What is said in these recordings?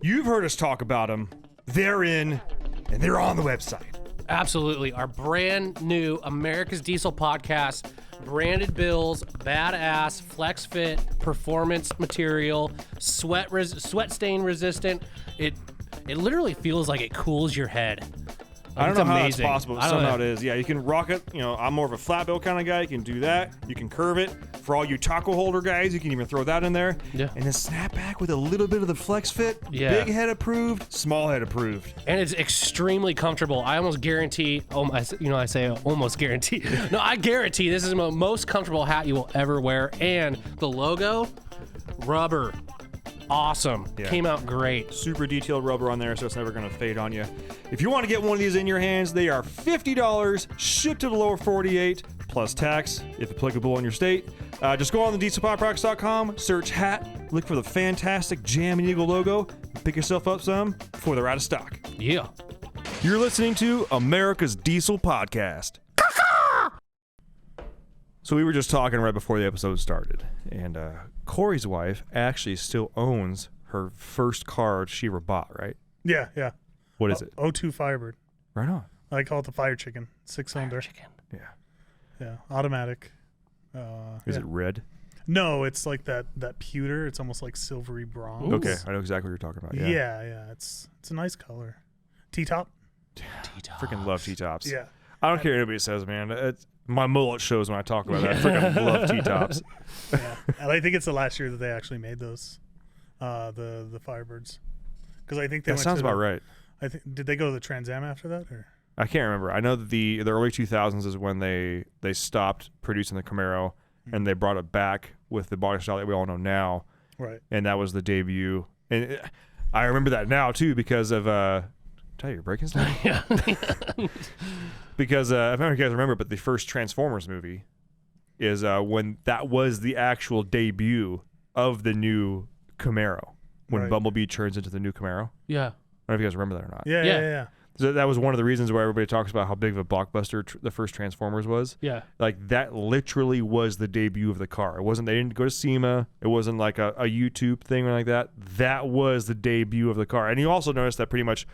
You've heard us talk about them. They're in, and they're on the website. Absolutely. Our brand new America's Diesel podcast, branded bills, badass, flex fit, performance material, sweat stain resistant. It literally feels like it cools your head. I don't know how that's amazing. possible, but somehow it is. Yeah, you can rock it. You know, I'm more of a flat bill kind of guy. You can do that. You can curve it. For all you taco holder guys, you can even throw that in there. Yeah. And then snap back with a little bit of the flex fit. Yeah. Big head approved, small head approved. And it's extremely comfortable. I almost guarantee, I say almost guarantee. No, I guarantee this is the most comfortable hat you will ever wear. And the logo, rubber. Awesome. Yeah. Came out great. Super detailed rubber on there, so it's never going to fade on you. If you want to get one of these in your hands, they are $50, shipped to the lower 48, plus tax, if applicable in your state. Just go on the dieselpowerproducts.com, search hat, look for the fantastic Jam and Eagle logo, and pick yourself up some before they're out of stock. Yeah. You're listening to America's Diesel Podcast. So we were just talking right before the episode started, and Corey's wife actually still owns her first car she ever bought, right? Yeah. What is it? 02 Firebird. Right on. I call it the Fire Chicken. 6-cylinder. Yeah. Yeah, automatic. Is it red? No, it's like that pewter. It's almost like silvery bronze. Okay, I know exactly what you're talking about. Yeah. It's a nice color. T-top. T-tops. Freaking love T-tops. Yeah. I don't care what anybody says, man. My mullet shows when I talk about that. I freaking love T-tops. Yeah. And I think it's the last year that they actually made those, the Firebirds. Because I think they That went sounds to about right. Did they go to the Trans Am after that? Or? I can't remember. I know that the early 2000s is when they stopped producing the Camaro, and they brought it back with the body style that we all know now. Right. And that was the debut. And I remember that now, too, because of... tell you, you're breaking stuff? Yeah. Because I don't know if you guys remember, but the first Transformers movie is when that was the actual debut of the new Camaro, when Right. Bumblebee turns into the new Camaro. Yeah. I don't know if you guys remember that or not. Yeah. So that was one of the reasons why everybody talks about how big of a blockbuster the first Transformers was. Yeah. Like, that literally was the debut of the car. It wasn't, they didn't go to SEMA. It wasn't like a YouTube thing or like that. That was the debut of the car. And you also notice that pretty much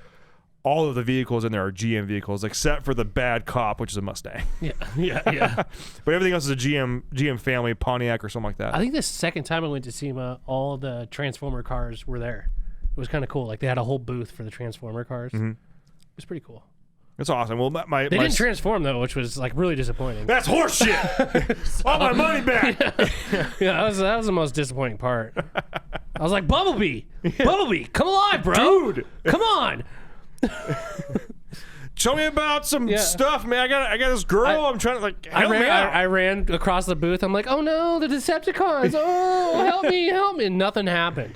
all of the vehicles in there are GM vehicles, except for the bad cop, which is a Mustang. Yeah. But everything else is a GM family, Pontiac or something like that. I think the second time I went to SEMA, all the Transformer cars were there. It was kind of cool. Like, they had a whole booth for the Transformer cars. Mm-hmm. It was pretty cool. It's awesome. Well, They didn't transform, though, which was, like, really disappointing. That's horseshit. All my money back. Yeah, that was the most disappointing part. I was like, Bumblebee, come alive, bro. Dude. Come on. Tell me about some stuff, man. I got this girl. I'm trying to, like, help me out. I ran across the booth. I'm like, oh, no, the Decepticons. Oh, help me. And nothing happened.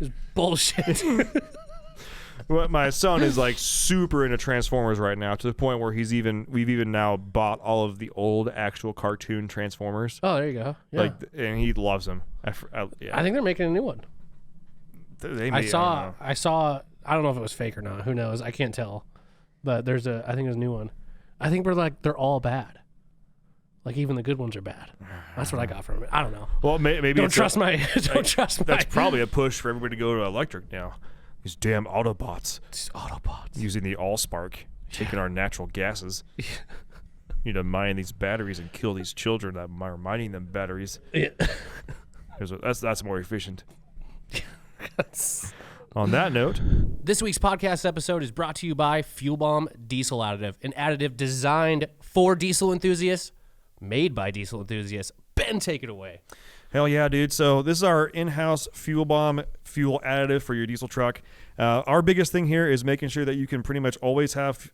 It was bullshit. Well, my son is like super into Transformers right now, to the point where we've even now bought all of the old actual cartoon Transformers. Oh, there you go. Yeah. And he loves them. I think they're making a new one. I saw. I don't know if it was fake or not. Who knows? I can't tell. But I think there's a new one. I think they're all bad. Like, even the good ones are bad. That's what I got from it. I don't know. Well, maybe don't trust my. That's probably a push for everybody to go to electric now. These damn Autobots. These Autobots. Using the Allspark, taking our natural gases. You need to mine these batteries and kill these children that are mining them batteries. Yeah. That's more efficient. On that note, this week's podcast episode is brought to you by Fuel Bomb Diesel Additive, an additive designed for diesel enthusiasts, made by diesel enthusiasts. Ben, take it away. hell yeah, dude. So this is our in-house Fuel Bomb fuel additive for your diesel truck. Our biggest thing here is making sure that you can pretty much always have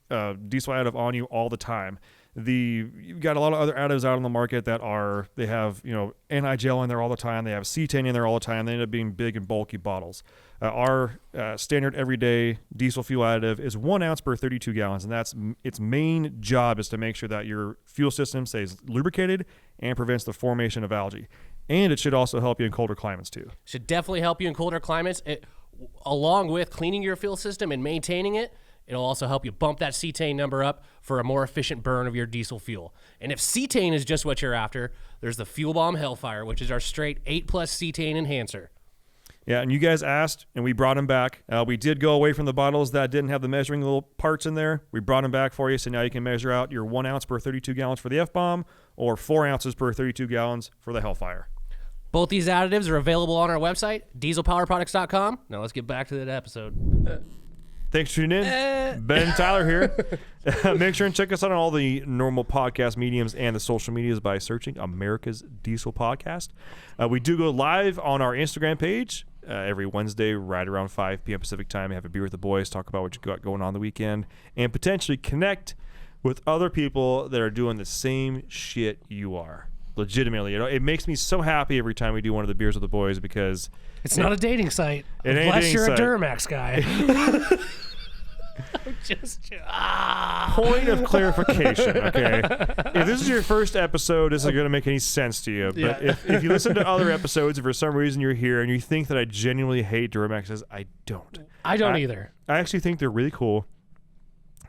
diesel additive on you all the time. You've got a lot of other additives out on the market that they have, anti-gel in there all the time. They have cetane in there all the time. They end up being big and bulky bottles. Our standard everyday diesel fuel additive is 1 ounce per 32 gallons, and that's its main job is to make sure that your fuel system stays lubricated and prevents the formation of algae. And it should also help you in colder climates too. Should definitely help you in colder climates. Along with cleaning your fuel system and maintaining it, it'll also help you bump that cetane number up for a more efficient burn of your diesel fuel. And if cetane is just what you're after, there's the Fuel Bomb Hellfire, which is our straight 8+ cetane enhancer. Yeah, and you guys asked, and we brought them back. We did go away from the bottles that didn't have the measuring little parts in there. We brought them back for you, so now you can measure out your 1 ounce per 32 gallons for the F-Bomb or 4 ounces per 32 gallons for the Hellfire. Both these additives are available on our website, dieselpowerproducts.com. Now let's get back to that episode. Thanks for tuning in. Ben and Tyler here. Make sure and check us out on all the normal podcast mediums and the social medias by searching America's Diesel Podcast. We do go live on our Instagram page every Wednesday right around 5 p.m. Pacific time. Have a beer with the boys, talk about what you got going on the weekend, and potentially connect with other people that are doing the same shit you are. Legitimately, it makes me so happy every time we do one of the beers with the boys because it's not a dating site unless you're a Duramax guy. Point of clarification, okay? If this is your first episode, this isn't going to make any sense to you. But if you listen to other episodes, if for some reason you're here and you think that I genuinely hate Duramaxes, I don't. I don't either. I actually think they're really cool.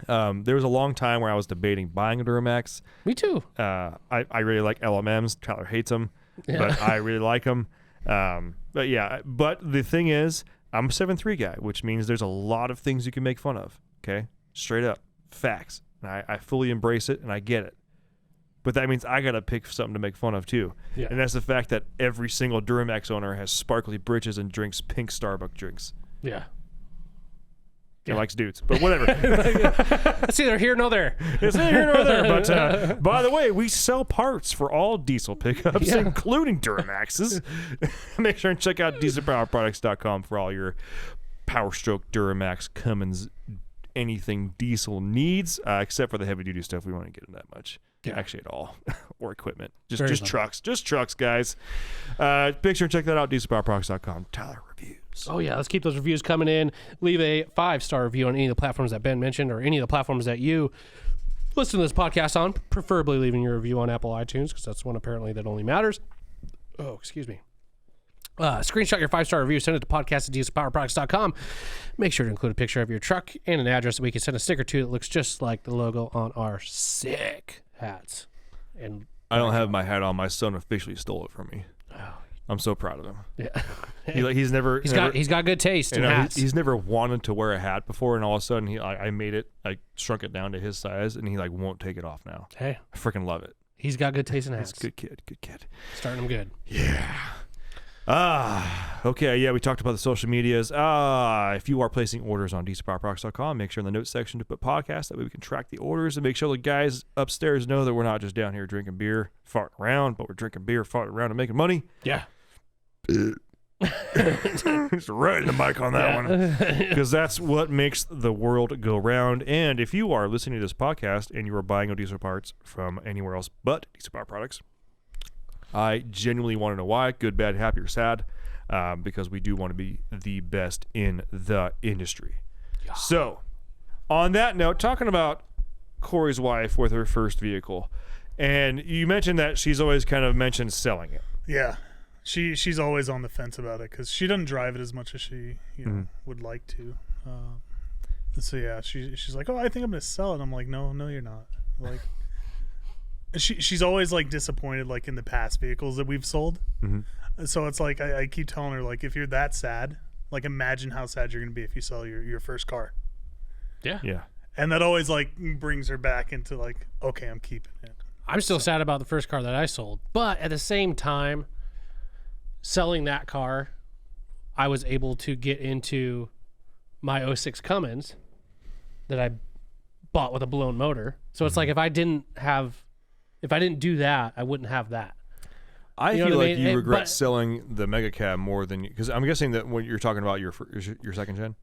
There was a long time where I was debating buying a Duramax. Me too. I really like LMMs. Tyler hates them, but I really like them. But the thing is, I'm a 7.3 guy, which means there's a lot of things you can make fun of. Okay, straight up facts. And I fully embrace it and I get it. But that means I gotta pick something to make fun of too. Yeah. And that's the fact that every single Duramax owner has sparkly britches and drinks pink Starbucks drinks. Yeah. He likes dudes, but whatever. It's neither here nor there. It's neither here nor there. But by the way, we sell parts for all diesel pickups, including Duramaxes. Make sure and check out dieselpowerproducts.com for all your Powerstroke, Duramax, Cummins, anything diesel needs, except for the heavy duty stuff. We won't get into that much. Yeah. Actually, at all. Or equipment. Just trucks. Just trucks, guys. Make sure and check that out, dieselpowerproducts.com. Tyler reviews. Oh, yeah. Let's keep those reviews coming in. Leave a 5-star review on any of the platforms that Ben mentioned or any of the platforms that you listen to this podcast on, preferably leaving your review on Apple iTunes because that's one apparently that only matters. Oh, excuse me. Screenshot your 5-star review, send it to podcast@dieselpowerproducts.com. Make sure to include a picture of your truck and an address that we can send a sticker to that looks just like the logo on our sick hats. And I don't have my hat on. My son officially stole it from me. Oh. I'm so proud of him. Yeah, he's got good taste in hats. He's never wanted to wear a hat before, and all of a sudden I made it. I shrunk it down to his size, and he won't take it off now. Hey, I freaking love it. He's got good taste in hats. Good kid. Starting him good. Yeah. Okay, yeah, we talked about the social medias. If you are placing orders on dieselpowerproducts.com, make sure in the notes section to put podcast. That way we can track the orders and make sure the guys upstairs know that we're not just down here drinking beer, farting around, but we're drinking beer, farting around, and making money. Yeah. Just right in the mic on that one. Because that's what makes the world go round. And if you are listening to this podcast and you are buying no diesel parts from anywhere else but Diesel Power Products, I genuinely want to know why. Good, bad, happy, or sad. Because we do want to be the best in the industry. Yeah. So, on that note, talking about Corey's wife with her first vehicle, and you mentioned that she's always kind of mentioned selling it. Yeah. She's always on the fence about it because she doesn't drive it as much as she would like to. So yeah, she's like, oh, I think I'm gonna sell it. I'm like, no, you're not. Like, she's always like disappointed like in the past vehicles that we've sold. Mm-hmm. So it's like I keep telling her like, if you're that sad, like imagine how sad you're gonna be if you sell your first car. Yeah. And that always like brings her back into like, okay, I'm keeping it. I'm still sad about the first car that I sold, but at the same time, selling that car, I was able to get into my 06 Cummins that I bought with a blown motor. So it's like if I didn't do that, I wouldn't have that. I feel like you regret selling the Mega Cab more than because I'm guessing that when you're talking about your second gen.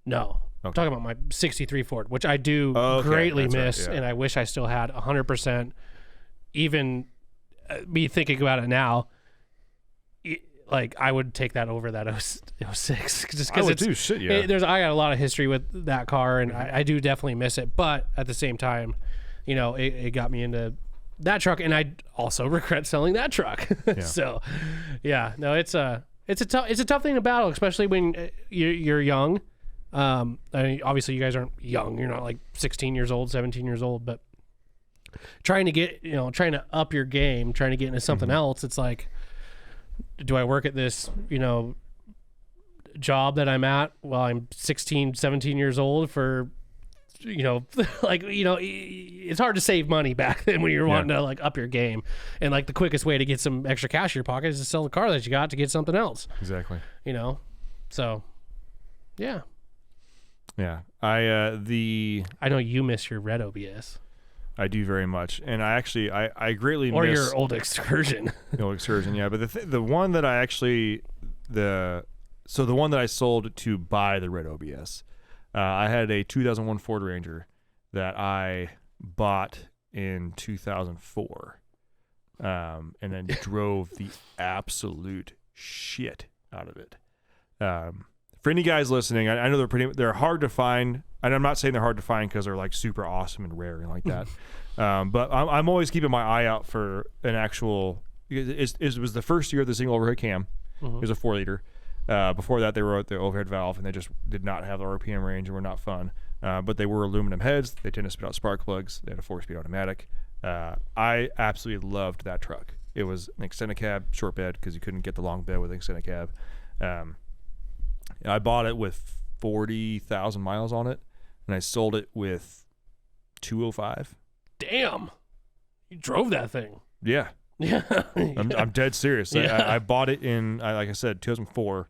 No, okay. I'm talking about my '63 Ford, which I do greatly miss, and I wish I still had 100%. Even me thinking about it now, like I would take that over that 06 just because it's shit. Yeah, I got a lot of history with that car, and I do definitely miss it. But at the same time, it got me into that truck, and I also regret selling that truck. Yeah. So, yeah, no, it's a tough thing to battle, especially when you're young. I mean, obviously, you guys aren't young. You're not like 16 years old, 17 years old, but trying to up your game, trying to get into something else. It's like, do I work at this, job that I'm at while I'm 16, 17 years old for, it's hard to save money back then when you're wanting to like up your game. And like the quickest way to get some extra cash in your pocket is to sell the car that you got to get something else. Exactly. So yeah. Yeah. I know you miss your red OBS. I do very much. And I actually, I greatly or miss. Or your old Excursion. The old Excursion, yeah. But the one that I actually, the one that I sold to buy the red OBS, I had a 2001 Ford Ranger that I bought in 2004, and then drove the absolute shit out of it. For any guys listening, I know they're hard to find, and I'm not saying they're hard to find because they're like super awesome and rare and like that. But I'm always keeping my eye out for an actual. It was the first year of the single overhead cam. It was a 4-liter. Before that, they were at the overhead valve, and they just did not have the RPM range and were not fun. But they were aluminum heads. They tend to spit out spark plugs. They had a 4-speed automatic. I absolutely loved that truck. It was an extended cab, short bed, because you couldn't get the long bed with an extended cab. I bought it with 40,000 miles on it, and I sold it with 205. Damn, you drove that thing. Yeah. Yeah. I'm dead serious. Yeah. I bought it in, like I said, 2004,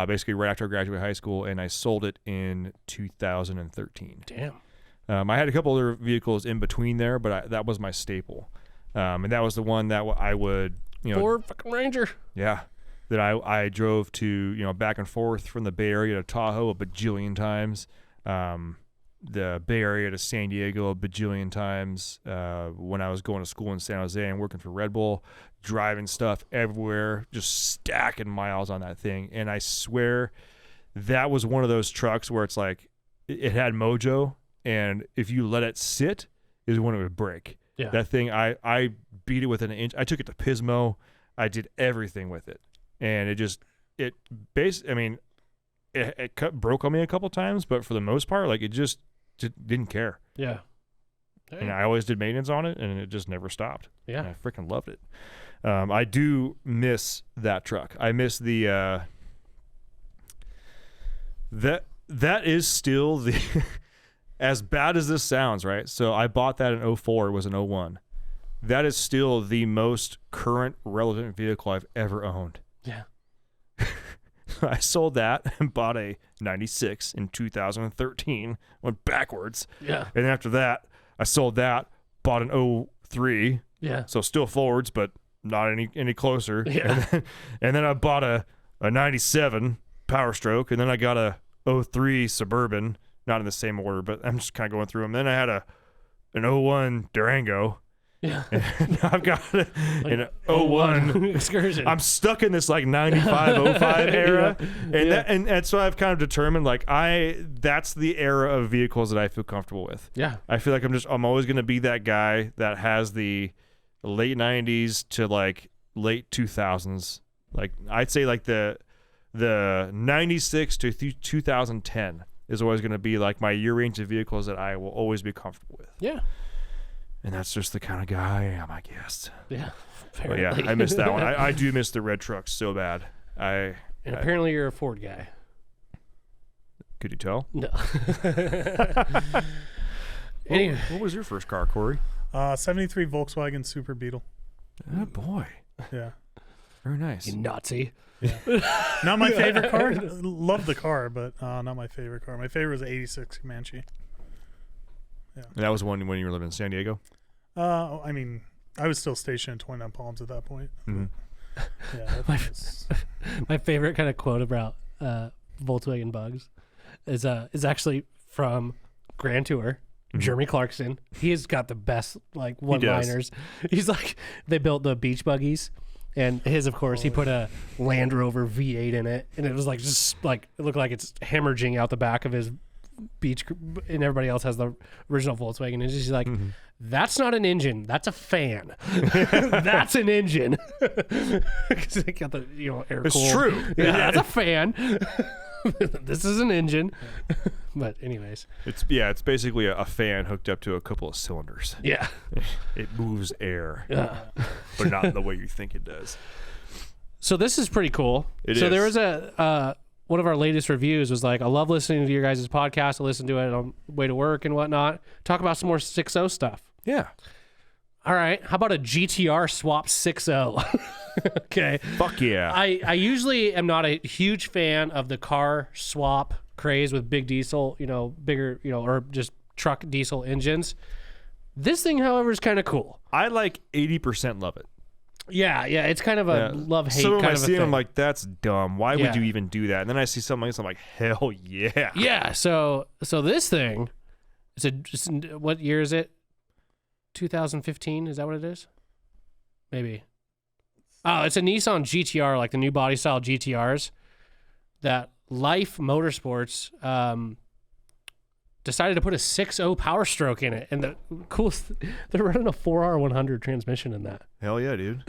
basically right after I graduated high school, and I sold it in 2013. Damn. I had a couple other vehicles in between there, but that was my staple. And that was the one that I would, Ford fucking Ranger. Yeah. That I drove to, back and forth from the Bay Area to Tahoe a bajillion times. The Bay Area to San Diego a bajillion times. When I was going to school in San Jose and working for Red Bull, driving stuff everywhere, just stacking miles on that thing. And I swear that was one of those trucks where it's like it had mojo, and if you let it sit is when it would break. Yeah. That thing, I beat it with an inch. I took it to Pismo. I did everything with it. And it broke on me a couple times, but for the most part, like it just didn't care. Yeah. Hey. And I always did maintenance on it, and it just never stopped. Yeah. And I freaking loved it. I do miss that truck. I miss the that is still the as bad as this sounds, right? So I bought that in 2004. It was an 2001. That is still the most current relevant vehicle I've ever owned. Yeah. I sold that and bought a 96 in 2013. Went backwards. Yeah. And after that, I sold that, bought an 03. Yeah. So still Fords, but not any closer. Yeah. And then I bought a 97 Powerstroke, and then I got a 03 Suburban, not in the same order, but I'm just kind of going through them. Then I had an 01 Durango. Yeah. And I've got an 01 Excursion. I'm stuck in this like 95, 05 era. Yeah. And so I've kind of determined like that's the era of vehicles that I feel comfortable with. Yeah. I feel like I'm always going to be that guy that has the late 90s to like late 2000s. Like I'd say like the 96 to 2010 is always going to be like my year range of vehicles that I will always be comfortable with. Yeah. And that's just the kind of guy I am, I guess. Yeah. But yeah, I miss that one. I do miss the red trucks so bad. And apparently you're a Ford guy. Could you tell? No. What was your first car, Corey? 73 Volkswagen Super Beetle. Oh, boy. Yeah. Very nice. You Nazi. Yeah. Not my favorite car. Love the car, but not my favorite car. My favorite was an 86 Comanche. Yeah. And that was one when you were living in San Diego? I mean, I was still stationed at 29 Palms at that point. Mm-hmm. Yeah. My favorite kind of quote about Volkswagen Bugs is actually from Grand Tour. Mm-hmm. Jeremy Clarkson. He has got the best like one-liners. He's like, they built the beach buggies, and his, of course, he put a Land Rover V8 in it, and it was like just like it looked like it's hemorrhaging out the back of his beach, and everybody else has the original Volkswagen. And he's like, that's not an engine, that's a fan. That's an engine. Because they got the air it's cooled. True. Yeah, that's a fan. This is an engine. But anyways, it's basically a fan hooked up to a couple of cylinders. Yeah. It moves air, but not in the way you think it does. So this is pretty cool. It is. So there was a one of our latest reviews was like, I love listening to your guys' podcast. I listen to it on the way to work and whatnot. Talk about some more 6.0 stuff. Yeah. All right. How about a GTR swap 6.0? Okay. Fuck yeah. I usually am not a huge fan of the car swap craze with big diesel, bigger, or just truck diesel engines. This thing, however, is kind of cool. I like 80% love it. Yeah, it's kind of a love-hate kind of a thing. Some I'm like, that's dumb. Why would you even do that? And then I see something else, I'm like, hell yeah. Yeah, so this thing, what year is it? 2015, is that what it is? Maybe. Oh, it's a Nissan GTR, like the new body style GTRs that Lyfe Motorsports decided to put a 6.0 Powerstroke in it. And the coolest, they're running a 4R100 transmission in that. Hell yeah, dude.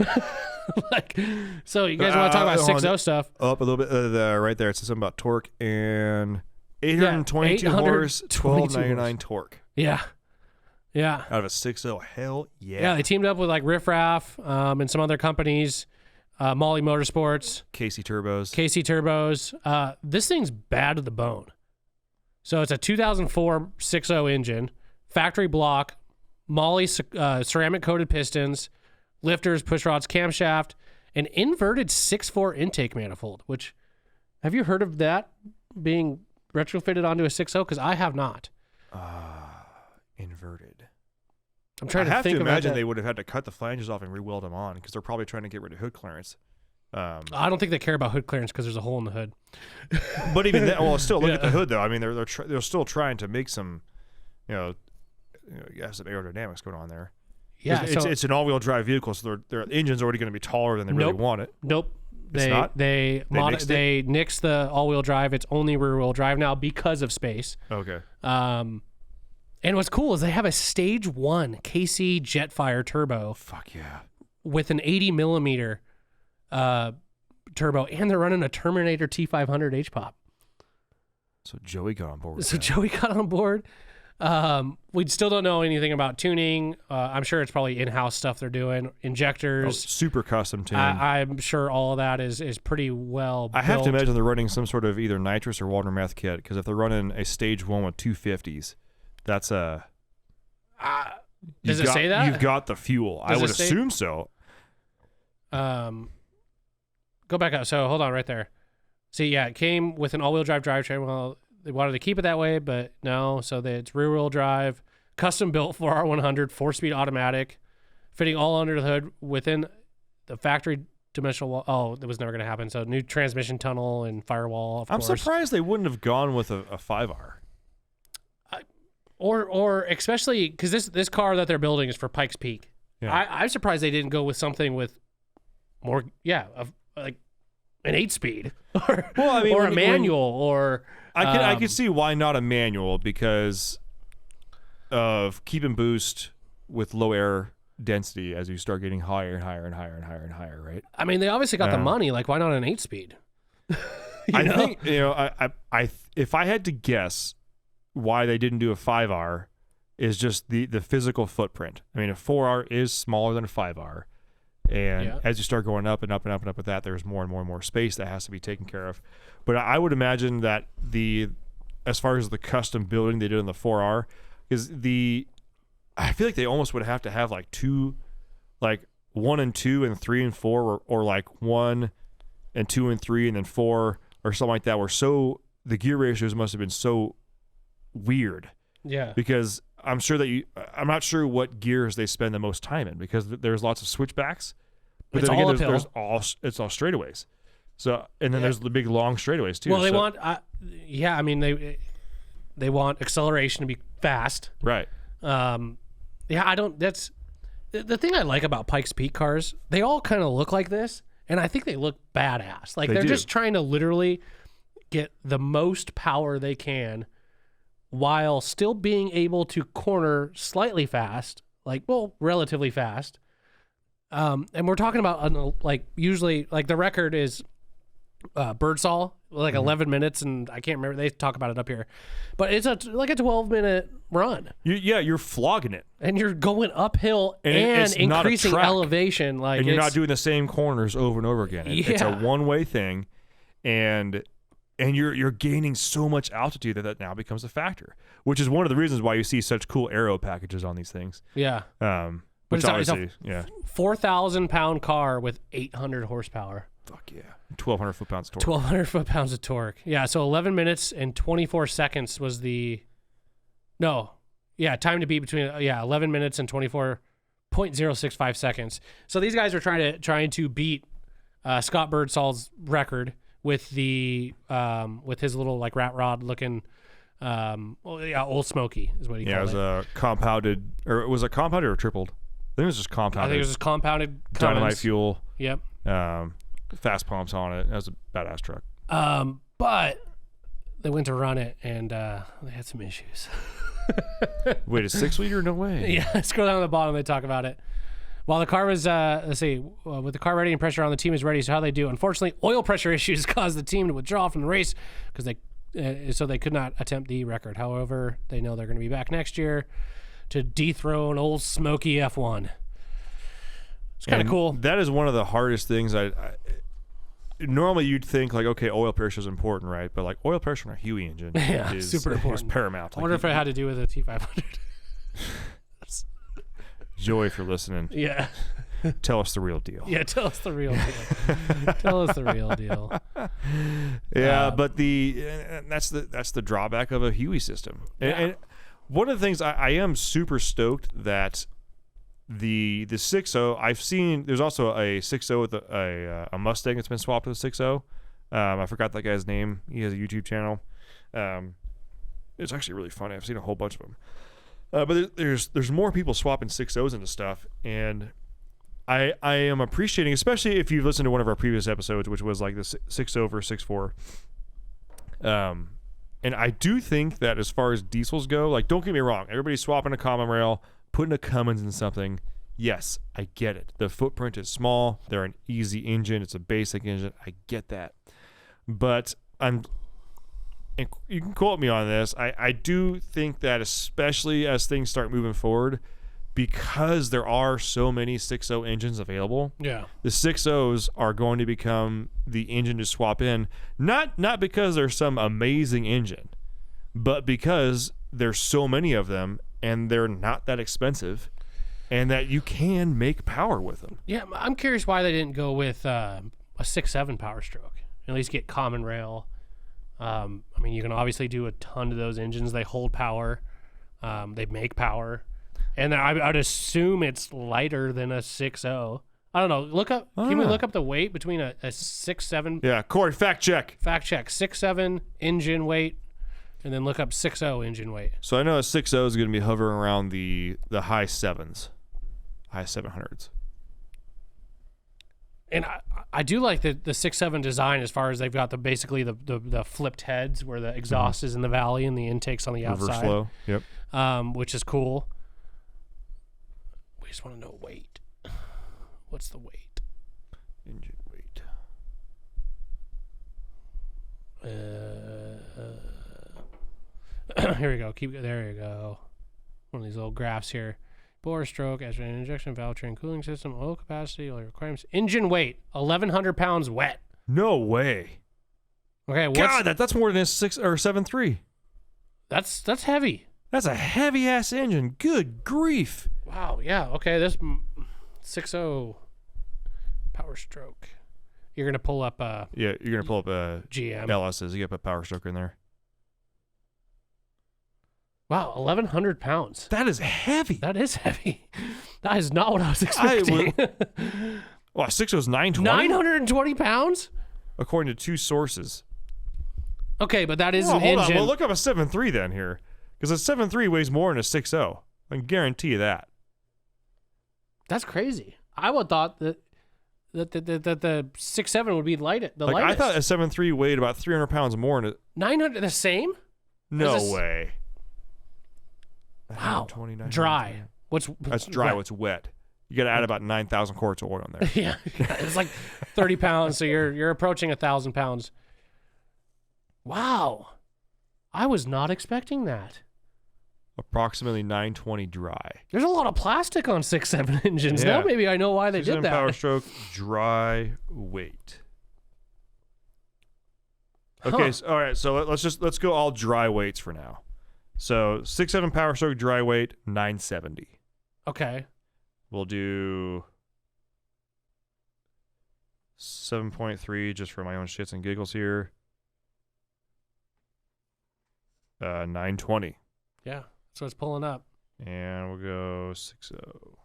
So you guys want to talk about 6.0 stuff? Up a little bit, right there. It says something about torque and 822 horse, 1299 torque. Yeah. Out of a 6.0, hell yeah. Yeah, they teamed up with like Riff Raff and some other companies, Molly Motorsports. KC Turbos. This thing's bad to the bone. So it's a 2004 6.0 engine, factory block, Molly ceramic coated pistons, lifters, push rods, camshaft, an inverted 6.4 intake manifold, which, have you heard of that being retrofitted onto a 6.0? Because I have not. Inverted. I'm trying to think. I have to imagine that. They would have had to cut the flanges off and re-weld them on because they're probably trying to get rid of hood clearance. I don't think they care about hood clearance because there's a hole in the hood. But even that, still look at the hood though. I mean, they're still trying to make some, you have some aerodynamics going on there. Yeah, it's an all-wheel drive vehicle, so their engine's already going to be taller than they really want it. Nope. It's not? They nixed the all-wheel drive. It's only rear-wheel drive now because of space. Okay. And what's cool is they have a stage 1 KC Jetfire turbo. Fuck yeah. With an 80 millimeter turbo, and they're running a Terminator T500 H-pop. So Joey got on board. We still don't know anything about tuning. I'm sure it's probably in-house stuff they're doing. Injectors. Super custom tuned. I'm sure all of that is pretty well built. I have to imagine they're running some sort of either nitrous or water meth kit, because if they're running a stage 1 with 250s, that's a... does it say that? You've got the fuel. I would assume so. Go back up. So hold on right there. See, yeah, it came with an all-wheel drive drivetrain. Well, they wanted to keep it that way, but no. So it's rear-wheel drive, custom-built 4R100, 4-speed automatic, fitting all under the hood within the factory dimensional wall. Oh, that was never going to happen. So new transmission tunnel and firewall, of course. I'm surprised they wouldn't have gone with a 5R. Or especially because this car that they're building is for Pike's Peak. Yeah. I'm surprised they didn't go with something with more, like an 8-speed or a manual. I could see why not a manual, because of keeping boost with low air density as you start getting higher and higher and higher and higher and higher, right? I mean, they obviously got the money. Like, why not an 8-speed? I think if I had to guess why they didn't do a 5R is just the physical footprint. I mean, a 4R is smaller than a 5R. And as you start going up and up and up and up with that, there's more and more and more space that has to be taken care of. But I would imagine that as far as the custom building they did on the 4R, is I feel like they almost would have to have like 2, like 1 and 2 and 3 and 4, or like 1 and 2 and 3 and then 4 or something like that. The gear ratios must have been so weird. Yeah. Because I'm not sure what gears they spend the most time in, because there's lots of switchbacks. But it's then all again, uphill. It's all straightaways. So, and then there's the big long straightaways too. Well, they want, I mean, they want acceleration to be fast. Right. That's the thing I like about Pike's Peak cars. They all kind of look like this, and I think they look badass. Like they're just trying to literally get the most power they can while still being able to corner slightly fast, relatively fast. And we're talking about usually the record is Birdsall, 11 minutes, and I can't remember. They talk about it up here, but it's a 12-minute run. You're flogging it, and you're going uphill and increasing elevation. And you're not doing the same corners over and over again. It's a one-way thing, and And you're gaining so much altitude that now becomes a factor, which is one of the reasons why you see such cool aero packages on these things. Yeah. But it's a 4,000-pound car with 800 horsepower. Fuck yeah. 1,200 foot-pounds of torque. 1,200 foot-pounds of torque. Yeah, so 11 minutes and 24 seconds was time to beat between 11 minutes and 24.065 seconds. So these guys are trying to beat Scott Birdsall's record with with his little like rat rod looking Old Smoky is what he called it. Yeah, it was a compounded, or was it compounded or tripled? I think it was just compounded. I think it was just compounded dynamite fuel. Yep. Fast pumps on it. That was a badass truck. But they went to run it and they had some issues. Wait, a 6-liter? No way. Yeah, scroll down to the bottom. They talk about it. While the car was, with the car ready and pressure on, the team is ready. So how they do? Unfortunately, oil pressure issues caused the team to withdraw from the race because they could not attempt the record. However, they know they're going to be back next year to dethrone Old Smoky F1. It's kind of cool. That is one of the hardest things. Normally you'd think like, okay, oil pressure is important, right? But like oil pressure on a Huey engine is super important. Is paramount. I wonder if it had to do with a T500. Joey, if you're listening, yeah, tell us the real deal. Yeah, tell us the real deal. Tell us the real deal. Yeah, but that's the drawback of a Huey system. And one of the things I am super stoked that the 6.0, I've seen there's also a 6.0 with a Mustang that's been swapped with a 6.0. I forgot that guy's name. He has a YouTube channel. It's actually really funny. I've seen a whole bunch of them. But there's more people swapping 6.0s into stuff, and I am appreciating, especially if you've listened to one of our previous episodes, which was like the 6.0 versus 6.4. And I do think that as far as diesels go, like, don't get me wrong, everybody's swapping a common rail, putting a Cummins in something. Yes, I get it. The footprint is small. They're an easy engine. It's a basic engine. I get that. But and you can quote me on this, I do think that especially as things start moving forward, because there are so many 6.0 engines available, the 6.0s are going to become the engine to swap in, not because there's some amazing engine, but because there's so many of them and they're not that expensive and that you can make power with them. Yeah, I'm curious why they didn't go with a 6.7 Powerstroke, at least get common rail. I mean, you can obviously do a ton of those engines. They hold power. They make power. And I'd assume it's lighter than a 6.0. I don't know. Look up. Can we look up the weight between a 6.7? Yeah, Corey, fact check. Fact check. 6.7 engine weight, and then look up 6.0 engine weight. So I know a 6.0 is going to be hovering around the high 7s, high 700s. And I do like the 6.7 design as far as they've got basically the flipped heads where the exhaust is in the valley and the intake's on the outside. Reverse flow. Yep. Which is cool. We just want to know weight. What's the weight? Engine weight. Here we go. There you go. One of these little graphs here. Bore stroke, as an injection valve train cooling system, oil capacity, oil requirements. Engine weight, 1,100 pounds wet. No way. Okay, God, that's more than a 6 or 7.3. That's heavy. That's a heavy ass engine. Good grief. Wow. Yeah. Okay. This 6.0 Powerstroke. You're gonna pull up. You're gonna pull up GM LS's. You got a Powerstroke in there. Wow, 1,100 pounds. That is heavy. That is heavy. That is not what I was expecting. Well, 6.0 is 920. 920 pounds? According to two sources. Okay, but that is an hold engine. On. Well, look up a 7.3 then here. Because a 7.3 weighs more than a 6.0. I can guarantee you that. That's crazy. I would thought that the 6.7 would be lightest. I thought a 7.3 weighed about 300 pounds more. 900, the same? No way. Wow. Dry. That's dry. Wet? What's wet? You got to add about 9,000 quarts of oil in there. Yeah, it's like 30 pounds. So you're approaching 1,000 pounds. Wow, I was not expecting that. Approximately 920 dry. There's a lot of plastic on 6.7 engines. Yeah. Now maybe I know why they did that. Powerstroke dry weight. Okay, so, all right. So let's go all dry weights for now. So 6.7 Powerstroke dry weight, $970. Okay. We'll do 7.3 just for my own shits and giggles here. $920. Yeah, so it's pulling up. And we'll go 6.0.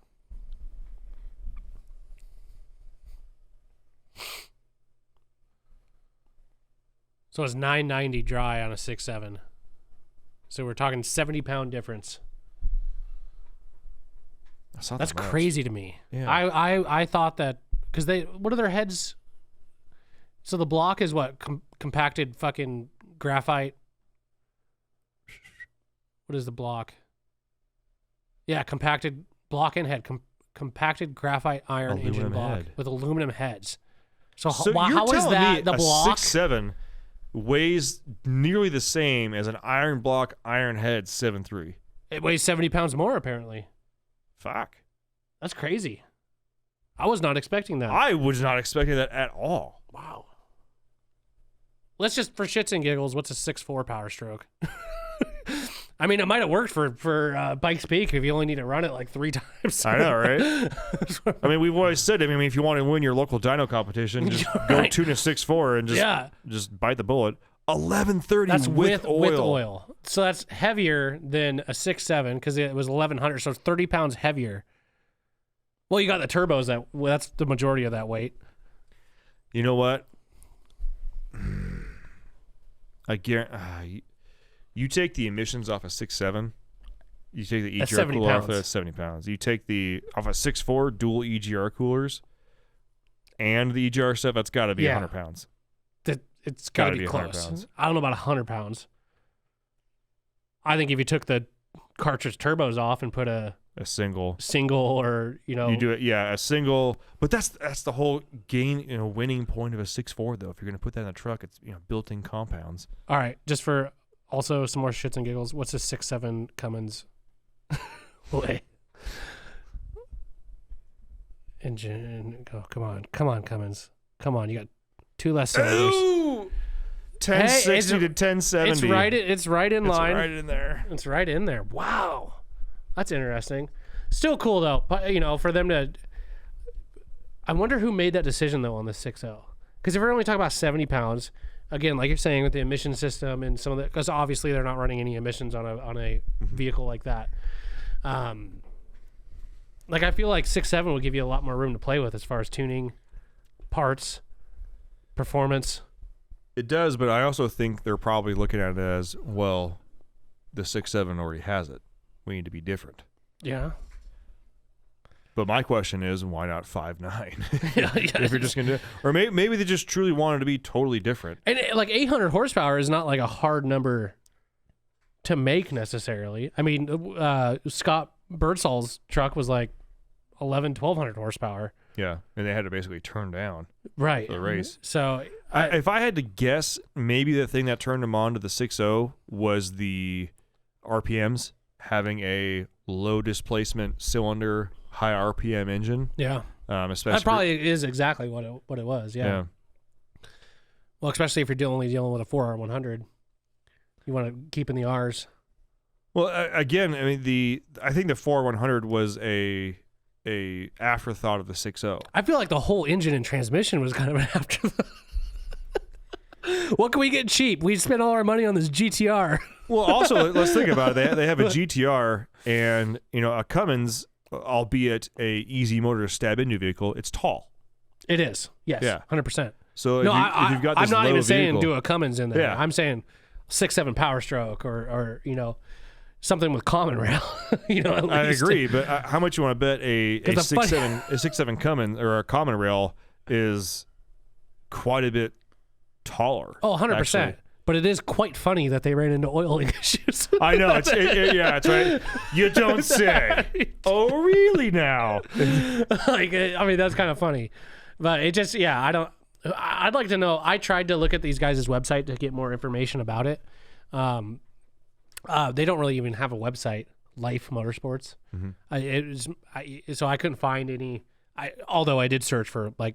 So it's $990 dry on a 6.7. So we're talking 70-pound difference. That's crazy to me. Yeah. I thought that because what are their heads? So the block is what compacted fucking graphite. What is the block? Yeah, compacted block and head, compacted graphite iron engine block with aluminum heads. So how is that the block? 6.7 weighs nearly the same as an iron block iron head 7.3. It weighs 70 pounds more apparently. Fuck. That's crazy. I was not expecting that. I was not expecting that at all. Wow. Let's just, for shits and giggles, what's a 6.4 Powerstroke? I mean, it might have worked for Pike's Peak if you only need to run it like 3 times. I know, right? I mean, we've always said, I mean, if you want to win your local dyno competition, just go tune a 6.4 and just bite the bullet. 1130 that's with oil. With oil. So that's heavier than a 6.7 because it was 1100, so it's 30 pounds heavier. Well, you got the turbos. That's the majority of that weight. You know what? I guarantee you take the emissions off a 6.7, you take the EGR cooler off of 70 pounds. You take off a 6.4 dual EGR coolers and the EGR stuff, that's got to be 100 pounds. It's got to be close. Pounds. I don't know about 100 pounds. I think if you took the cartridge turbos off and put a single or, you do it, a single. But that's the whole winning point of a 6.4 though. If you're going to put that in the truck, it's built-in compounds. All right, just for also some more shits and giggles, what's a 6.7 Cummins way? Engine, go, come on, Cummins. Come on, you got 2 less cylinders. Ooh! 1060 to 1070. It's right in line. It's right in there. It's right in there. Wow. That's interesting. Still cool though, but for them to. I wonder who made that decision though on the 6.0. Because if we're only talking about 70 pounds, again, like you're saying with the emission system and some of the, because obviously they're not running any emissions on a vehicle like that. Like I feel like 6.7 will give you a lot more room to play with as far as tuning, parts, performance. It does, but I also think they're probably looking at it as, well, the 6.7 already has it. We need to be different. Yeah. But my question is, why not 5.9? If you're just going to do it. Or maybe they just truly wanted to be totally different. And like 800 horsepower is not like a hard number to make necessarily. I mean, Scott Birdsall's truck was like 1,200 horsepower. Yeah, and they had to basically turn down for the race. So if I had to guess, maybe the thing that turned them on to the 6.0 was the RPMs, having a low displacement cylinder, high RPM engine. Yeah, especially that probably is exactly what it was. Yeah. Well, especially if you're only dealing with a 4R100, you want to keep in the R's. Well, again, I mean I think the 4R100 was a afterthought of the 6.0. I feel like the whole engine and transmission was kind of an afterthought. What can we get cheap? We spent all our money on this GTR. Well, also let's think about it. They have a GTR and a Cummins, albeit a easy motor to stab into vehicle. It's tall. It is. Yes. Yeah. 100%. So if you've got this I'm not even vehicle, saying do a Cummins in there. Yeah. I'm saying 6.7 Powerstroke or something with common rail. At least. I agree, but how much you want to bet a 6.7 Cummins or a common rail is quite a bit taller? Oh, 100%. Actually. But it is quite funny that they ran into oiling issues. I know. It's right. You don't say. Oh, really now? That's kind of funny. But it just, I'd like to know. I tried to look at these guys' website to get more information about it. They don't really even have a website, Lyfe Motorsports. Mm-hmm. So I couldn't find any. Although I did search for like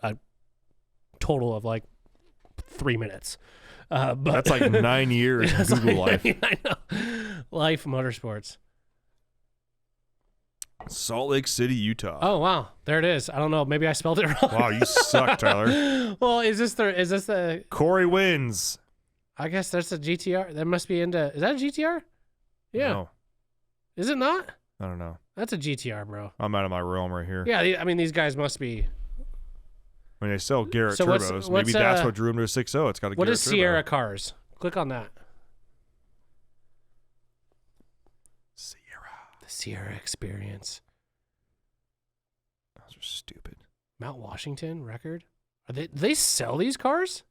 a total of like 3 minutes. But that's like 9 years in Google Life. I know. Lyfe Motorsports. Salt Lake City, Utah. Oh wow, there it is. I don't know. Maybe I spelled it wrong. Wow, you suck, Tyler. Well, is this the? Corey wins. I guess that's a GTR. That must be into. Is that a GTR? Yeah. No, Is it not? I don't know. That's a GTR, bro. I'm out of my realm right here. Yeah, I mean these guys must be. When they sell Garrett So what's- turbos, what's, maybe that's what drew him to a 6.0. It's got a What Garrett is turbo. Sierra cars? Click on that. The Sierra experience. Those are stupid. Mount Washington record. Do they sell these cars?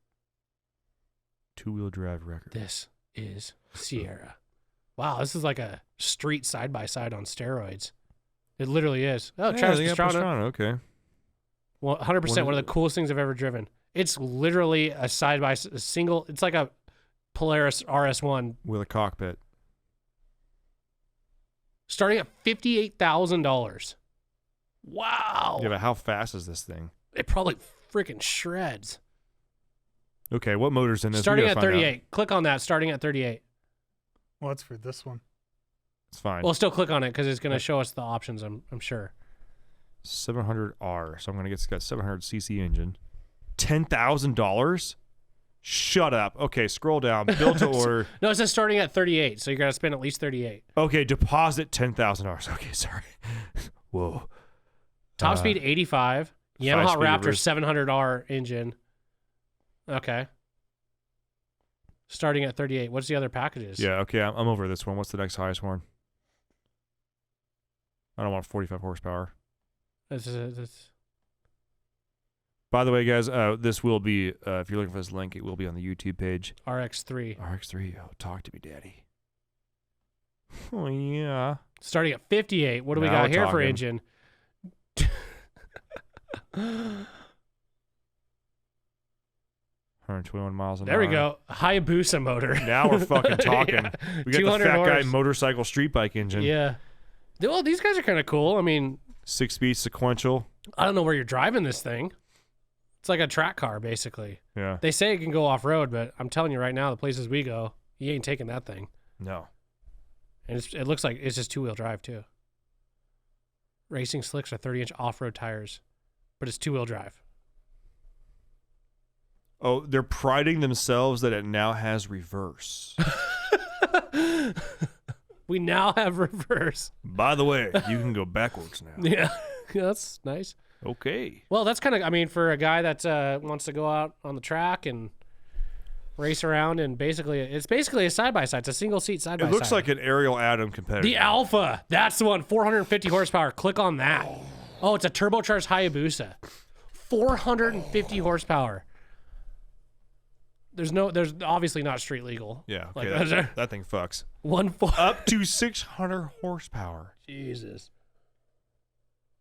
2-wheel drive record. This is Sierra. Wow, this is like a street side by side on steroids. It literally is. Oh, Travis they got Pastrana. Okay. Well, 100%. What One of is the coolest things I've ever driven. It's literally a side by single. It's like a Polaris RS1 With a cockpit. starting at $58,000. Wow. Yeah, but how fast is this thing? It probably freaking shreds. Okay, what motor's in this? We Starting gotta at find out. 38. Click on that. Starting at 38. Well, that's for this one. It's fine. Well, still click on it because it's going to show us the options. I'm sure. 700R. So I'm gonna get it's got 700cc engine. $10,000? Shut up. Okay, scroll down. Build to order. No, it says starting at 38, so you got to spend at least 38. Okay, deposit $10,000. Okay, sorry. Whoa. Top speed 85. Yamaha speed Raptor reverse. 700R engine. Okay. Starting at 38. What's the other packages? Yeah, okay, I'm over this one. What's the next highest one? I don't want 45 horsepower. That's By the way, guys, this will be, if you're looking for this link, it will be on the YouTube page. RX3. RX3, oh, talk to me, daddy. Oh, yeah. Starting at 58. What do we Now got we're here for talking. engine? 121 miles an hour. There we go. Hayabusa motor. Now we're fucking talking. Yeah. We got the 200 fat guy horse. motorcycle street bike engine. Yeah. Well, these guys are kind of cool. I mean, 6-speed sequential. I don't know where you're driving this thing. It's like a track car, basically. Yeah. They say it can go off-road, but I'm telling you right now, the places we go, you ain't taking that thing. No. And it looks like it's just two-wheel drive, too. Racing slicks are 30-inch off-road tires, but it's two-wheel drive. Oh, they're priding themselves that it now has reverse. We now have reverse. By the way, you can go backwards now. Yeah, that's nice. Okay. Well, that's kind of, I mean, for a guy that wants to go out on the track and race around, and it's basically a side-by-side. It's a single-seat side-by-side. It looks like an Ariel Atom competitor. The Alpha. That's the one. 450 horsepower. Click on that. Oh, it's a turbocharged Hayabusa. 450 horsepower. There's obviously not street legal. Yeah, Like, okay, that thing fucks. Up to 600 horsepower. Jesus.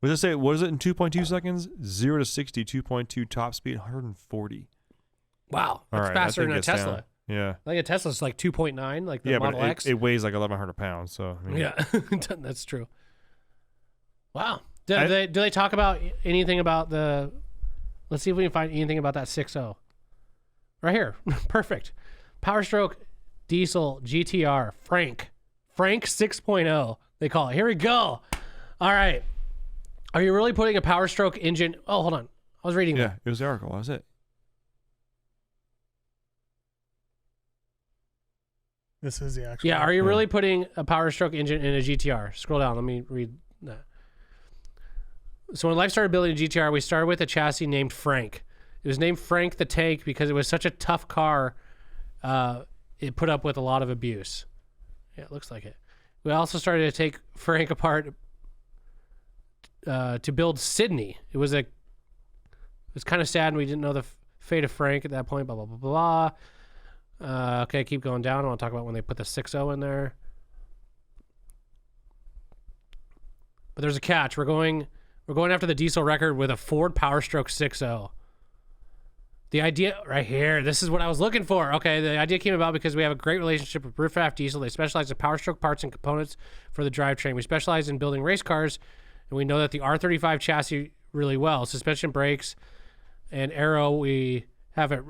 What does it say? What is it in 2.2 seconds? 0 to 60, 2.2 top speed, 140. Wow. All That's right, faster that thing than a gets Tesla. down. Yeah. Like a Tesla's like 2.9, like the Yeah, Model but X. it weighs like 1,100 pounds. So I mean, Yeah, that's true. Wow. Do they talk about anything about the? Let's see if we can find anything about that 6.0. Right here, perfect. Powerstroke diesel GTR Frank 6.0. They call it. Here we go. All right. Are you really putting a Powerstroke engine? Oh, hold on. I was reading. yeah, it was the article. That was it. This is the actual. Yeah. Are you really putting a Powerstroke engine in a GTR? Scroll down. Let me read that. So when Lyfe started building a GTR, we started with a chassis named Frank. It was named Frank the Tank because it was such a tough car. It put up with a lot of abuse. Yeah, it looks like it. We also started to take Frank apart to build Sydney. It was kind of sad, and we didn't know the fate of Frank at that point. Blah blah blah blah. Okay, keep going down. I want to talk about when they put the 6.0 in there. But there's a catch. We're going after the diesel record with a Ford Powerstroke 6.0. The idea right here, this is what I was looking for. Okay, the idea came about because we have a great relationship with Riffraff Diesel. They specialize in Powerstroke parts and components for the drivetrain. We specialize in building race cars, and we know that the R35 chassis really well. Suspension, brakes, and aero, we have it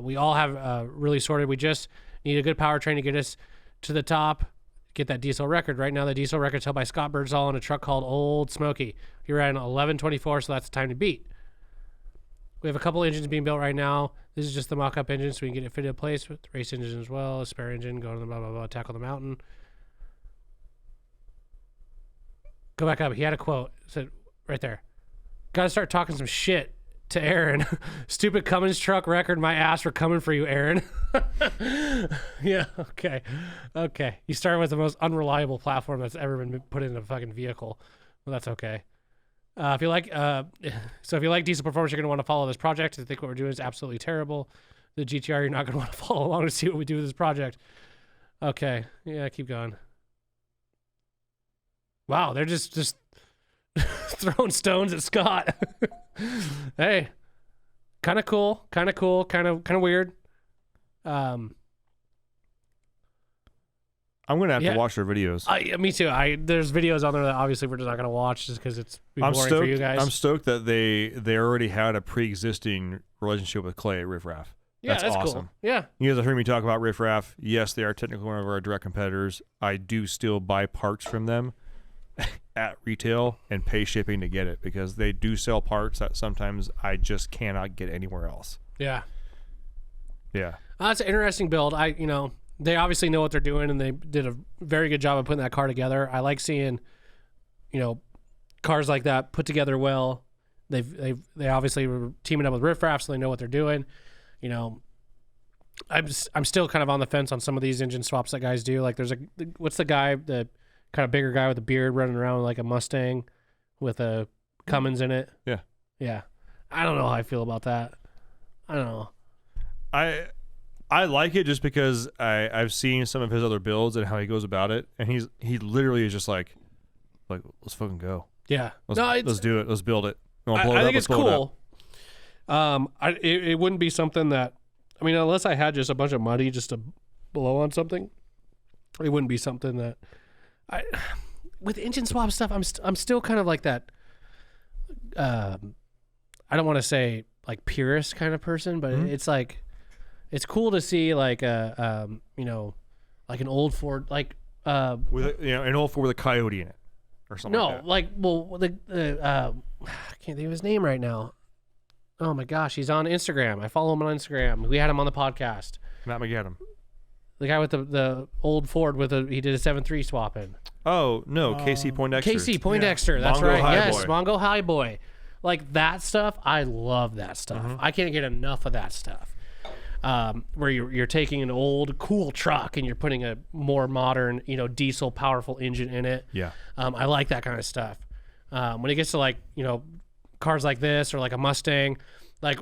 we all have really sorted. We just need a good powertrain to get us to the top, get that diesel record. Right now, the diesel record's held by Scott Birdsall in a truck called Old Smoky. He ran 11:24, so that's the time to beat. We have a couple engines being built right now. This is just the mock-up engine, so we can get it fitted in place with the race engine as well, a spare engine, go to the blah, blah, blah, tackle the mountain. Go back up. He had a quote. It said right there. Got to start talking some shit to Aaron. Stupid Cummins truck record. My ass. We're coming for you, Aaron. Yeah. Okay. You started with the most unreliable platform that's ever been put in a fucking vehicle. Well, that's okay. If you like diesel performance, you're going to want to follow this project. I think what we're doing is absolutely terrible. The GTR, you're not going to want to follow along to see what we do with this project. Okay. Yeah, keep going. Wow, they're just throwing stones at Scott. Hey, kind of cool, kind of weird. I'm gonna have to watch their videos. Me too. There's videos on there that obviously we're just not gonna watch just because it's boring for you guys. I'm stoked that they already had a pre-existing relationship with Clay at Riff Raff. Yeah, that's awesome. Cool. Yeah. You guys have heard me talk about Riff Raff. Yes, they are technically one of our direct competitors. I do still buy parts from them at retail and pay shipping to get it because they do sell parts that sometimes I just cannot get anywhere else. Yeah. Yeah. That's an interesting build. They obviously know what they're doing and they did a very good job of putting that car together. I like seeing, cars like that put together well. They obviously were teaming up with Riff Raff, so they know what they're doing. I'm still kind of on the fence on some of these engine swaps that guys do. Like what's the guy, the kind of bigger guy with a beard running around like a Mustang with a Cummins in it. Yeah. Yeah. I don't know how I feel about that. I don't know. I like it just because I've seen some of his other builds and how he goes about it. And he literally is just like, let's fucking go. Yeah. Let's do it. Let's build it. I think it's cool. It wouldn't be something that, unless I had just a bunch of money just to blow on something, it wouldn't be something that with engine swap stuff, I'm still kind of like that. I don't want to say like purist kind of person, but it's like, it's cool to see like like an old Ford, like with an old Ford with a Coyote in it or something. No, like I can't think of his name right now. Oh my gosh, he's on Instagram. I follow him on Instagram. We had him on the podcast. Matt McAdam. The guy with the old Ford he did a 7.3 swap in. Oh no, Casey Poindexter. Casey Poindexter, that's Mongo right. High Yes, Boy. Mongo High Boy. Like that stuff, I love that stuff. Mm-hmm. I can't get enough of that stuff. Where you're taking an old cool truck and you're putting a more modern, diesel powerful engine in it. Yeah. I like that kind of stuff. When it gets to like, cars like this or like a Mustang, like,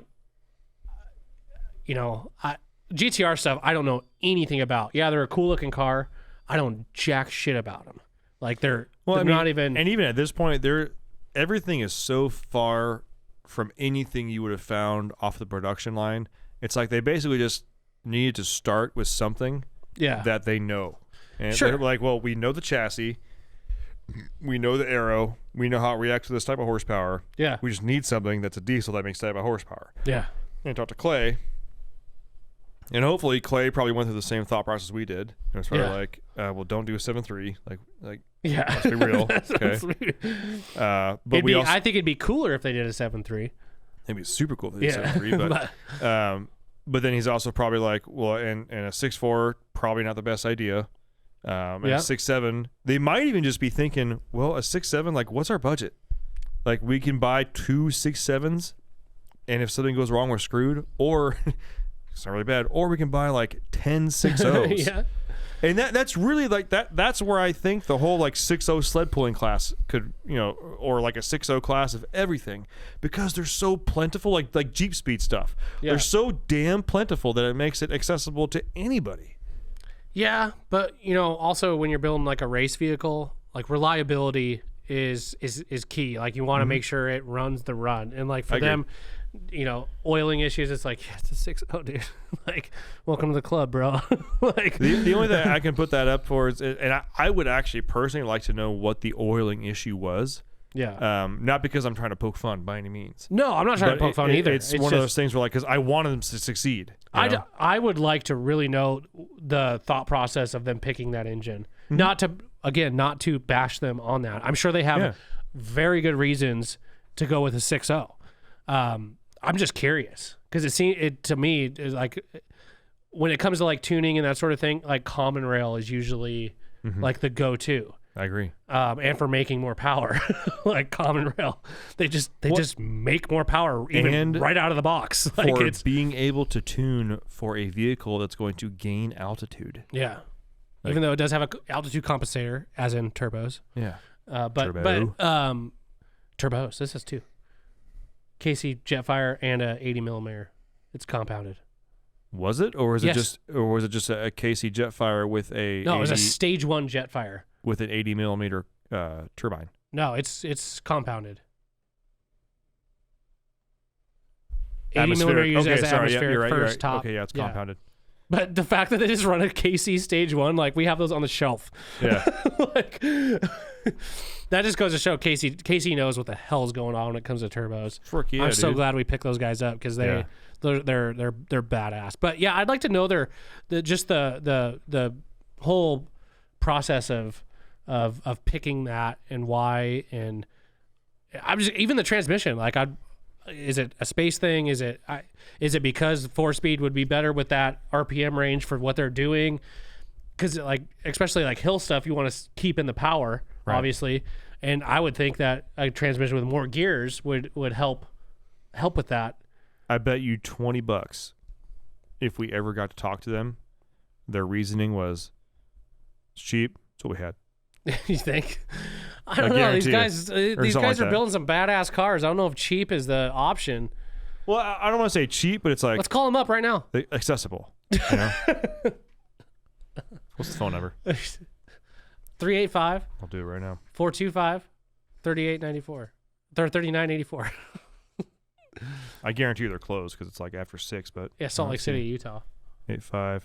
GTR stuff, I don't know anything about. Yeah, they're a cool looking car. I don't jack shit about them. Like they're not even. And even at this point, everything is so far from anything you would have found off the production line. It's like they basically just needed to start with something that they know. And they're like, well, we know the chassis. We know the aero. We know how it reacts to this type of horsepower. Yeah. We just need something that's a diesel that makes that type of horsepower. Yeah. And talk to Clay. And hopefully Clay probably went through the same thought process we did. And it's probably like, well, don't do a 7.3. Like yeah. Let's be real. Okay. But I think it'd be cooler if they did a 7.3. It'd be super cool if they did a 7.3. But then he's also probably like, well, and a 6.4, probably not the best idea. And a 6.7, they might even just be thinking, well, a 6.7, like, what's our budget? Like, we can buy 2 6.7s, and if something goes wrong, we're screwed. Or it's not really bad. Or we can buy like 10 6.0s. Yeah. And that's really like that. That's where I think the whole like 6.0 sled pulling class could, or like a 6.0 class of everything, because they're so plentiful, like Jeep speed stuff. Yeah. They're so damn plentiful that it makes it accessible to anybody. Yeah, but also when you're building like a race vehicle, like reliability is key. Like you want to make sure it runs the run, and like for them, oiling issues, it's like, it's a 6.0, dude. Like, welcome to the club, bro. Like the only thing I can put that up for is, and I would actually personally like to know what the oiling issue was. Yeah. Not because I'm trying to poke fun by any means. No, I'm not trying to poke fun either. It's one of those things where, like, because I wanted them to succeed. I would like to really know the thought process of them picking that engine. Mm-hmm. Not to bash them on that. I'm sure they have very good reasons to go with a 6.0. I'm just curious because it to me is like when it comes to like tuning and that sort of thing, like common rail is usually like the go-to. I agree. And for making more power, like common rail, they just make more power even right out of the box. Like for being able to tune for a vehicle that's going to gain altitude. Yeah. Like, even though it does have a altitude compensator, as in turbos. Yeah. But turbos. This has two. KC Jetfire and a 80 millimeter. It's compounded. Was it, or was it just a KC Jetfire with a? No, it was a stage 1 Jetfire with an 80 millimeter turbine. No, it's compounded. 80 Atmospheric. millimeter used as atmospheric you're first top. Okay, yeah, it's compounded. But the fact that they just run a KC stage 1, like we have those on the shelf. Yeah. Like that just goes to show KC knows what the hell's going on when it comes to turbos. I'm so glad we picked those guys up because they're badass. But yeah, I'd like to know the whole process of picking that and why, and I'm just even the transmission. Like, is it a space thing? Is it because 4-speed would be better with that RPM range for what they're doing? Because like especially like hill stuff, you want to keep in the power, obviously, and I would think that a transmission with more gears would help with that. I bet you $20 if we ever got to talk to them, their reasoning was it's cheap. That's what we had. You think? I don't know. These guys are building some badass cars. I don't know if cheap is the option. Well, I don't want to say cheap, but it's like, let's call them up right now. Accessible. You know? What's the phone number? 385. I'll do it right now. 425 3894. They're 3984. I guarantee you they're closed because it's like after 6, but yeah, Salt Lake City, Utah. 85-425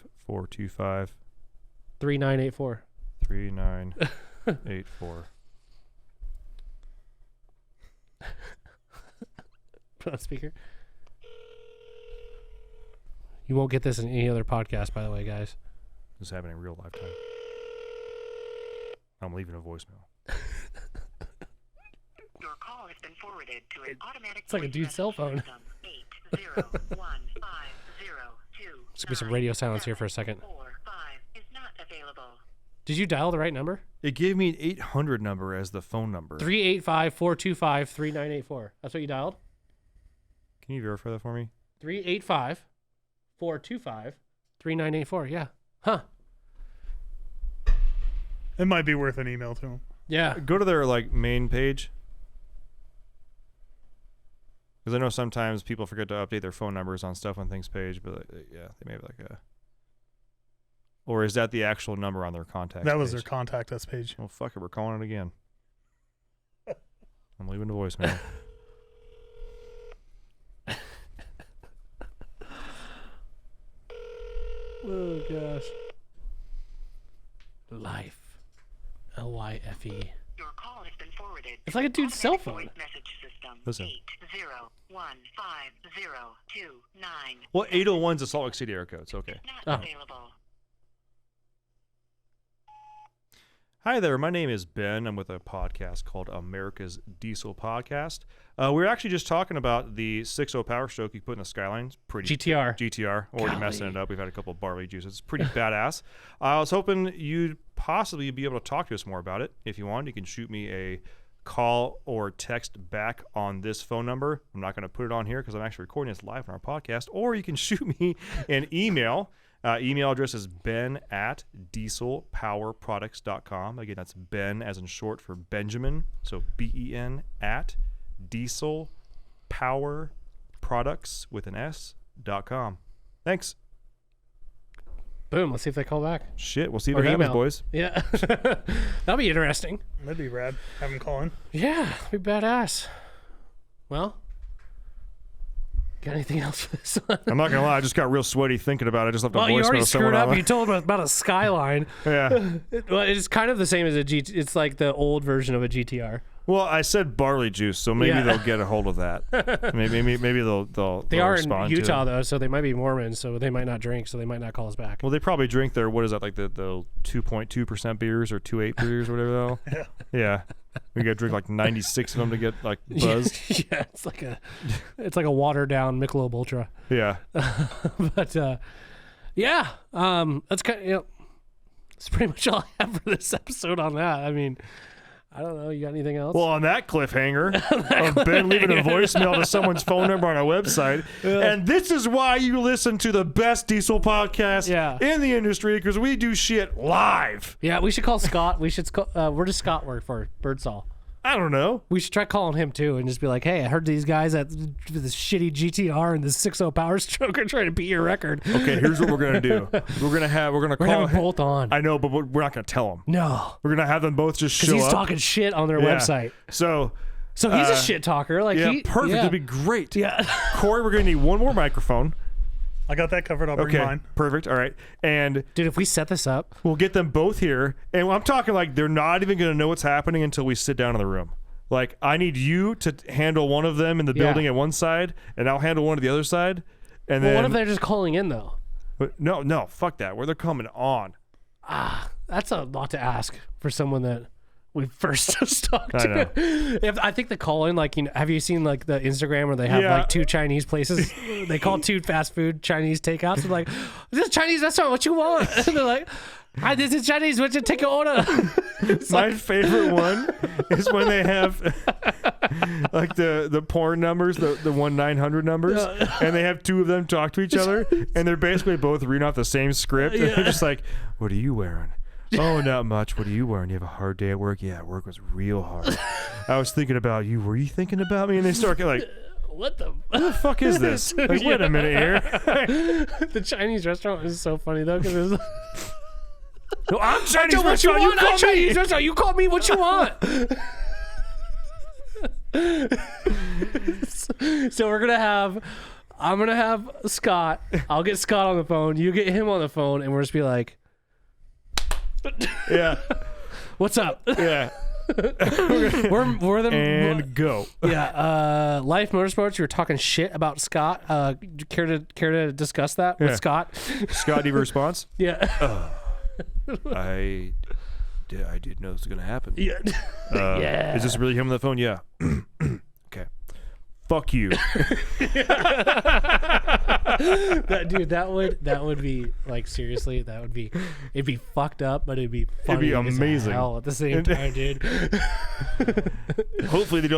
3984. 3984. Put on speaker. You won't get this in any other podcast, by the way, guys. This is happening in real lifetime. I'm leaving a voicemail. Your call has been forwarded to an automatic. It's like a dude's cell phone. 8015029. Should be some radio silence here for a second. 45 is not available. Did you dial the right number? It gave me an 800 number as the phone number. 385-425-3984. That's what you dialed? Can you verify that for me? 385-425-3984. Yeah. Huh. It might be worth an email to them. Yeah. Go to their like main page. Because I know sometimes people forget to update their phone numbers on Stuff on Things page, but yeah, they may have like a... Or is that the actual number on their contact That page? was their contact us page. Well, fuck it. We're calling it again. I'm leaving the voicemail. Oh, gosh. Lyfe. Lyfe. Your call has been forwarded. It's like a dude's cell phone. Voice message system. Listen. 8015029. Well, 801's a Salt Lake City area code. It's okay. Not available. Hi there. My name is Ben. I'm with a podcast called America's Diesel Podcast. We're actually just talking about the 6.0 Powerstroke you put in the Skyline. It's pretty GTR. Already messing it up. We've had a couple of barley juices. It's pretty badass. I was hoping you'd possibly be able to talk to us more about it. If you want, you can shoot me a call or text back on this phone number. I'm not going to put it on here because I'm actually recording this live on our podcast. Or you can shoot me an email. Email address is ben@dieselpowerproducts.com. Again, that's Ben as in short for Benjamin. So BEN at dieselpowerproducts with an S.com. Thanks. Boom. Let's see if they call back. Shit. We'll see what happens, boys. Yeah. That'll be interesting. That'd be rad. Have them call in. Yeah. That'd be badass. Well. Got anything else for this one? I'm not gonna lie, I just got real sweaty thinking about it. I just left a voicemail. You already screwed up. You told me about a Skyline. Yeah. Well, it's kind of the same as a GT. It's like the old version of a GTR. Well, I said barley juice, so maybe they'll get a hold of that. maybe they'll They are in respond Utah to it. though, so they might be Mormons, so they might not drink, so they might not call us back. Well, they probably drink their, what is that, like the 2.2% beers or 2.8 beers or whatever the hell. Yeah. We got to drink like 96 of them to get like buzzed. Yeah, it's like a watered down Michelob Ultra. Yeah. But that's kind of, that's pretty much all I have for this episode on that. I mean, I don't know. You got anything else? Well, on that cliffhanger of Ben leaving a voicemail to someone's phone number on our website, and this is why you listen to the best diesel podcast in the industry, because we do shit live. Yeah, we should call Scott. Where does Scott work for? Birdsall. I don't know. We should try calling him too and just be like, hey, I heard these guys at this shitty GTR and this 6.0 Powerstroke are trying to beat your record. Okay, here's what we're going to do. We're going to call them both on. I know, but we're not going to tell them. No. We're going to have them both just show up. Because he's talking shit on their website. So he's a shit talker. Like perfect. It'd be great. Yeah. Corey, we're going to need one more microphone. I got that covered. I'll bring mine. Perfect. All right. And dude, if we set this up, we'll get them both here. And I'm talking like they're not even going to know what's happening until we sit down in the room. Like, I need you to handle one of them in the building at one side, and I'll handle one at the other side. And then, what if they're just calling in, though? No, fuck that. Where they're coming on. That's a lot to ask for someone that we first just talked to. I know. I think the call in, like, have you seen like the Instagram where they have like two Chinese places? They call two fast food Chinese takeouts. They're like, this is Chinese restaurant, what you want? And they're like, hi, this is Chinese, what you take your order? My favorite one is when they have like the porn numbers, the 1-900 numbers, and they have two of them talk to each other, and they're basically both reading off the same script, and they're just like, what are you wearing? Oh, not much. What are you wearing? You have a hard day at work? Yeah, work was real hard. I was thinking about you. Were you thinking about me? And they start like, what the fuck is this? Like, wait a minute here. The Chinese restaurant is so funny though, because it's no, I'm Chinese restaurant. You call me. Chinese restaurant. You call me what you want. So I'm gonna have Scott. I'll get Scott on the phone. You get him on the phone, and we'll just be like, yeah, what's up? Yeah. we're the and go. Yeah, Lyfe Motorsports. You were talking shit about Scott. Care to discuss that with Scott? Scott, do you have a response? Yeah. I didn't know this was gonna happen. Yeah. Is this really him on the phone? Yeah. Okay. Fuck you. That would be like, seriously, it'd be fucked up, but it'd be funny. It'd be amazing as hell at the same time, dude. Hopefully they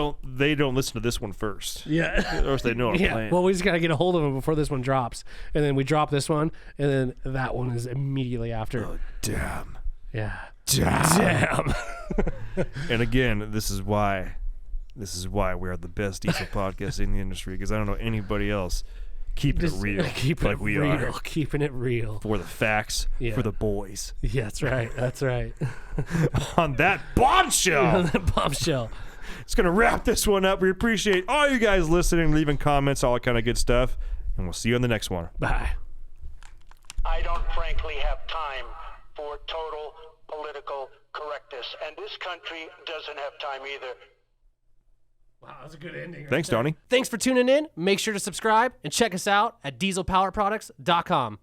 don't listen to this one first. Yeah. Or else they know our plan. Well, we just gotta get a hold of them before this one drops, and then we drop this one, and then that one is immediately after. Oh, damn. Yeah. Damn. And again, this is why we are the best diesel podcast in the industry, because I don't know anybody else keeping it real like we are. Keeping it real. For the facts, for the boys. Yeah, that's right. That's right. On that bombshell. It's going to wrap this one up. We appreciate all you guys listening, leaving comments, all that kind of good stuff. And we'll see you on the next one. Bye. I don't frankly have time for total political correctness, and this country doesn't have time either. Wow, that was a good ending. Thanks, Tony. Thanks for tuning in. Make sure to subscribe and check us out at dieselpowerproducts.com.